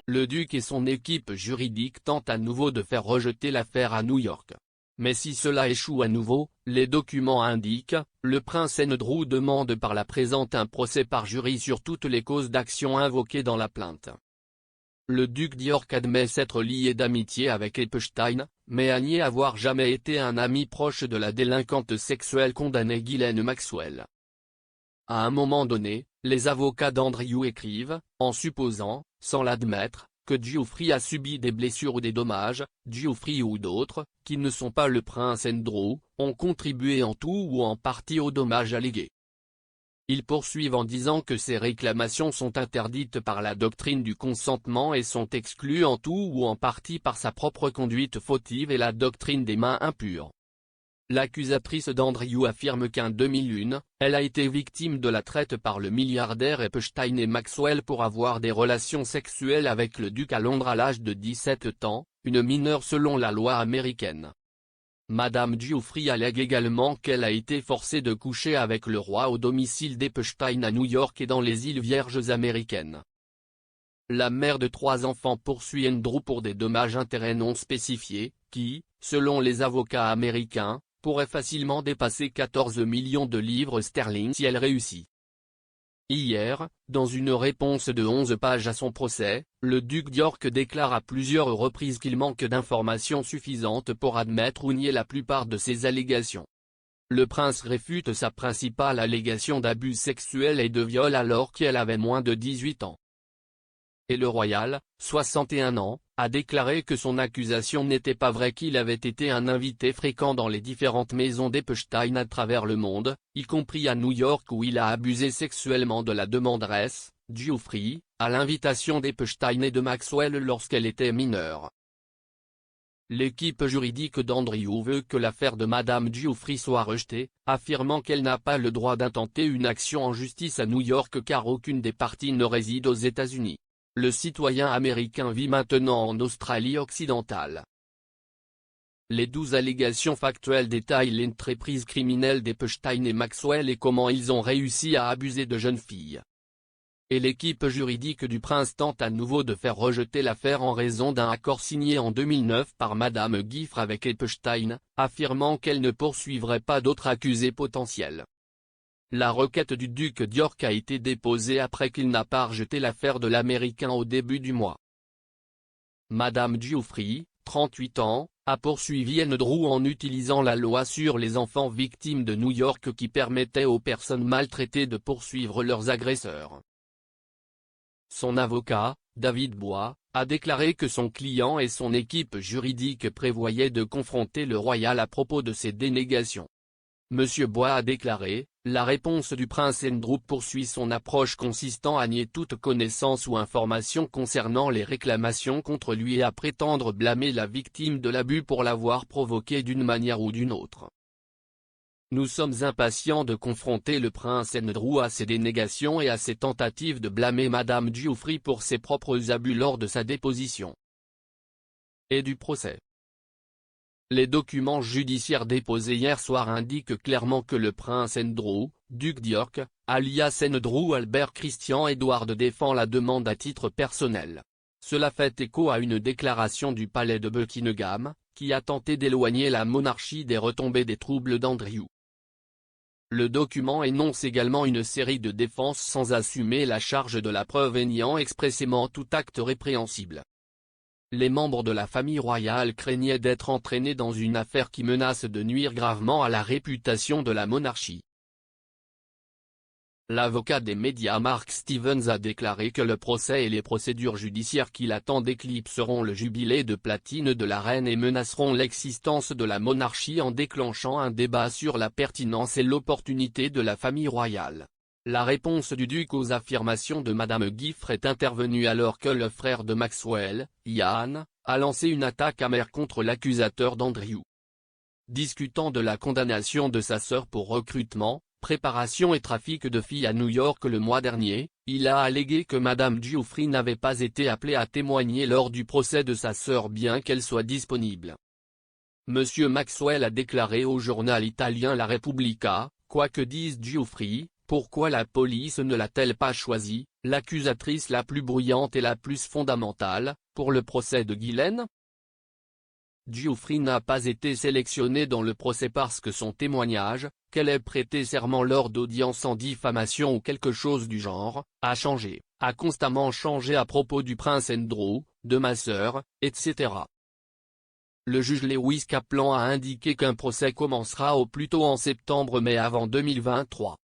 le duc et son équipe juridique tentent à nouveau de faire rejeter l'affaire à New York. Mais si cela échoue à nouveau, les documents indiquent, le prince Andrew demande par la présente un procès par jury sur toutes les causes d'action invoquées dans la plainte. Le duc d'York admet s'être lié d'amitié avec Epstein, mais a nié avoir jamais été un ami proche de la délinquante sexuelle condamnée Ghislaine Maxwell. À un moment donné, les avocats d'Andrew écrivent, en supposant, sans l'admettre, que Geoffrey a subi des blessures ou des dommages, Geoffrey ou d'autres, qui ne sont pas le prince Andrew, ont contribué en tout ou en partie aux dommages allégués. Ils poursuivent en disant que ces réclamations sont interdites par la doctrine du consentement et sont exclues en tout ou en partie par sa propre conduite fautive et la doctrine des mains impures. L'accusatrice d'Andrew affirme qu'en 2001, elle a été victime de la traite par le milliardaire Epstein et Maxwell pour avoir des relations sexuelles avec le duc à Londres à l'âge de 17 ans, une mineure selon la loi américaine. Madame Geoffrey allègue également qu'elle a été forcée de coucher avec le roi au domicile d'Epstein à New York et dans les îles Vierges américaines. La mère de 3 enfants poursuit Andrew pour des dommages-intérêts non spécifiés, qui, selon les avocats américains, pourraient facilement dépasser 14 millions de livres sterling si elle réussit. Hier, dans une réponse de 11 pages à son procès, le duc d'York déclare à plusieurs reprises qu'il manque d'informations suffisantes pour admettre ou nier la plupart de ces allégations. Le prince réfute sa principale allégation d'abus sexuels et de viol alors qu'elle avait moins de 18 ans. Et le royal, 61 ans, a déclaré que son accusation n'était pas vraie, qu'il avait été un invité fréquent dans les différentes maisons d'Epstein à travers le monde, y compris à New York où il a abusé sexuellement de la demanderesse, Geoffrey, à l'invitation d'Epstein et de Maxwell lorsqu'elle était mineure. L'équipe juridique d'Andrew veut que l'affaire de Madame Geoffrey soit rejetée, affirmant qu'elle n'a pas le droit d'intenter une action en justice à New York car aucune des parties ne réside aux États-Unis. Le citoyen américain vit maintenant en Australie occidentale. Les 12 allégations factuelles détaillent l'entreprise criminelle d'Epstein et Maxwell et comment ils ont réussi à abuser de jeunes filles. Et l'équipe juridique du prince tente à nouveau de faire rejeter l'affaire en raison d'un accord signé en 2009 par Madame Giffre avec Epstein, affirmant qu'elle ne poursuivrait pas d'autres accusés potentiels. La requête du duc d'York a été déposée après qu'il n'a pas rejeté l'affaire de l'Américain au début du mois. Madame Geoffrey, 38 ans, a poursuivi Andrew en utilisant la loi sur les enfants victimes de New York qui permettait aux personnes maltraitées de poursuivre leurs agresseurs. Son avocat, David Bois, a déclaré que son client et son équipe juridique prévoyaient de confronter le royal à propos de ces dénégations. Monsieur Bois a déclaré, la réponse du prince Andrew poursuit son approche consistant à nier toute connaissance ou information concernant les réclamations contre lui et à prétendre blâmer la victime de l'abus pour l'avoir provoqué d'une manière ou d'une autre. Nous sommes impatients de confronter le prince Andrew à ses dénégations et à ses tentatives de blâmer Madame Geoffrey pour ses propres abus lors de sa déposition et du procès. Les documents judiciaires déposés hier soir indiquent clairement que le prince Andrew, duc d'York, alias Andrew Albert Christian Edward défend la demande à titre personnel. Cela fait écho à une déclaration du palais de Buckingham, qui a tenté d'éloigner la monarchie des retombées des troubles d'Andrew. Le document énonce également une série de défenses sans assumer la charge de la preuve et niant expressément tout acte répréhensible. Les membres de la famille royale craignaient d'être entraînés dans une affaire qui menace de nuire gravement à la réputation de la monarchie. L'avocat des médias Mark Stevens a déclaré que le procès et les procédures judiciaires qui l'attendent éclipseront le jubilé de platine de la reine et menaceront l'existence de la monarchie en déclenchant un débat sur la pertinence et l'opportunité de la famille royale. La réponse du duc aux affirmations de Madame Giffre est intervenue alors que le frère de Maxwell, Ian, a lancé une attaque amère contre l'accusateur d'Andrew. Discutant de la condamnation de sa sœur pour recrutement, préparation et trafic de filles à New York le mois dernier, il a allégué que Madame Geoffrey n'avait pas été appelée à témoigner lors du procès de sa sœur bien qu'elle soit disponible. Monsieur Maxwell a déclaré au journal italien La Repubblica, quoi que dise Geoffrey, Pourquoi la police ne l'a-t-elle pas choisie, l'accusatrice la plus bruyante et la plus fondamentale, pour le procès de Ghislaine? Giuffry n'a pas été sélectionnée dans le procès parce que son témoignage, qu'elle ait prêté serment lors d'audiences en diffamation ou quelque chose du genre, a changé, a constamment changé à propos du prince Andrew, de ma sœur, etc. Le juge Lewis Kaplan a indiqué qu'un procès commencera au plus tôt en septembre mais avant 2023.